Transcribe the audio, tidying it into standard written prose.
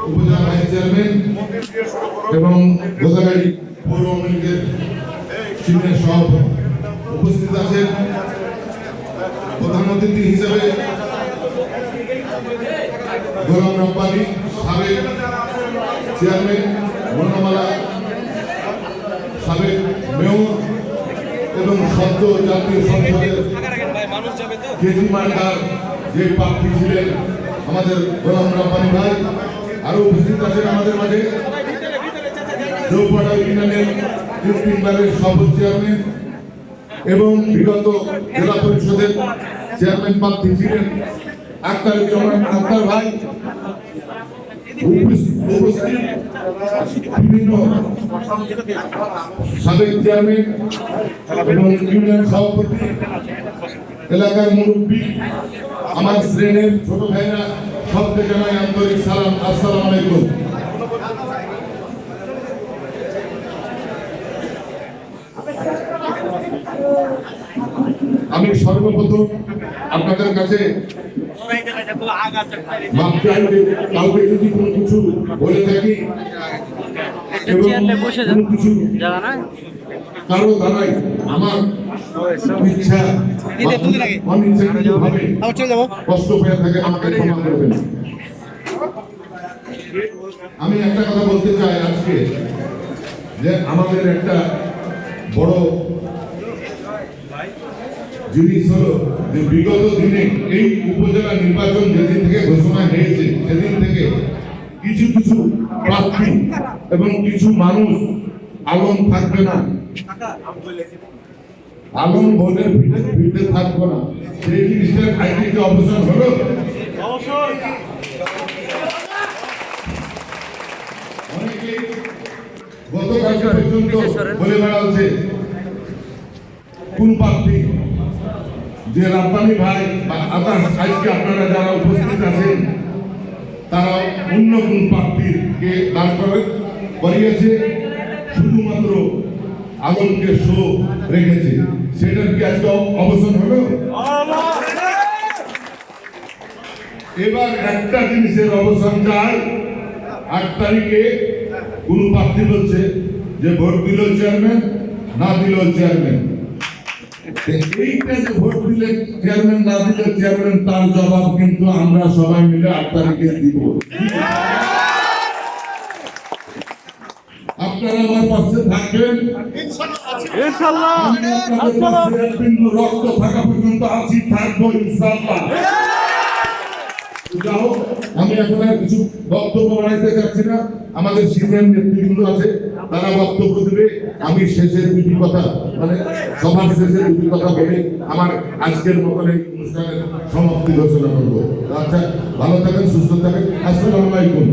উপজেলা vice chairman এবং গোদাগাড়ি পৌর আওয়ামী লীগের সিনিয়র সভাপতি উপস্থিত আছেন। প্রধান অতিথি হিসেবে গোলাম রব্বানী সাবেক চেয়ারম্যান, বর্ণমালা সাবেক মেয়র এবং সদ্য জাতীয় সংসদের কেজি মার্কার যে প্রার্থী ছিলেন আমাদের গোলাম রব্বানী ভাই। আরো উপস্থিত আছেন আমাদের মাঝে চৌপাড়া ইউনিয়নের 3 বারের সভাপতি চেয়ারম্যান এবং বিগত জেলা পরিষদের চেয়ারম্যান প্রার্থী ছিলেন আক্তারুজ্জামান আক্তার ভাই। উপস্থিত বিভিন্ন সাবেক চেয়ারম্যান এবং ইউনিয়ন সভাপতি, এলাকার মুরব্বী, আমার শ্রেণীর ছোট ভাইরা, সবকে জানাই আন্তরিক সালাম। আসসালামু আলাইকুম। আমি সর্বপ্রথম আপনাদের কাছে কাউকে যদি কোনো কিছু বলে থাকি কিছু কারো দ্বারাই আমার ইচ্ছা অনিচ্ছাকৃতভাবে কষ্ট পেয়ে থাকে আমাকে ক্ষমা করবেন। আমি একটা কথা বলতে চাই আজকে, যে আমাদের একটা বড় জিনিস হলো যে বিগত দিনে এই উপজেলা নির্বাচন যেদিন থেকে ঘোষণা হয়েছে সেদিন থেকে কিছু কিছু প্রার্থী এবং কিছু মানুষ আলম থাকবে না, আলম ভোটের ভিড়ে থাকবে না, সেই জিনিসটার আইনটি অবসান হলো। অনেকে গতকাল পর্যন্ত বলে বেড়াচ্ছে কোন প্রার্থী যে রব্বানী ভাই বা আদার্স আজকে আপনারা যারা উপস্থিত আছেন তারা অন্য কোন প্রার্থীকে দাঁড় করিয়েছে, শুধুমাত্র আলমকে শো রেখেছে, সেটার কি আজকে অবসান হলো? এবার একটা জিনিসের অবসান চাই। 8 তারিখে কোন প্রার্থী বলছে যে ভোট দিল চেয়ারম্যান, না দিল চেয়ারম্যান। এইটা যে ভোট দিলে চেয়ারম্যান, না দিলে চেয়ারম্যান, তার জবাব কিন্তু আমরা সবাই মিলে 8 তারিখে দিব। আপনারা আমার পাশে থাকবেন ইনশাআল্লাহ। রক্ত থাকা পর্যন্ত আছি, থাকবো ইনশাআল্লাহ। আমি এখন আর কিছু বক্তব্য বাড়াইতে চাচ্ছি না, আমাদের সিনিয়র নেতৃবৃন্দ আছে তারা বক্তব্য দেবে। আমি শেষের দুটি কথা, মানে সবার শেষের দুটি কথা বলে আমার আজকের মতন এই অনুষ্ঠানের সমাপ্তি ঘোষণা করবো। আচ্ছা, ভালো থাকেন, সুস্থ থাকেন। আসসালামু আলাইকুম।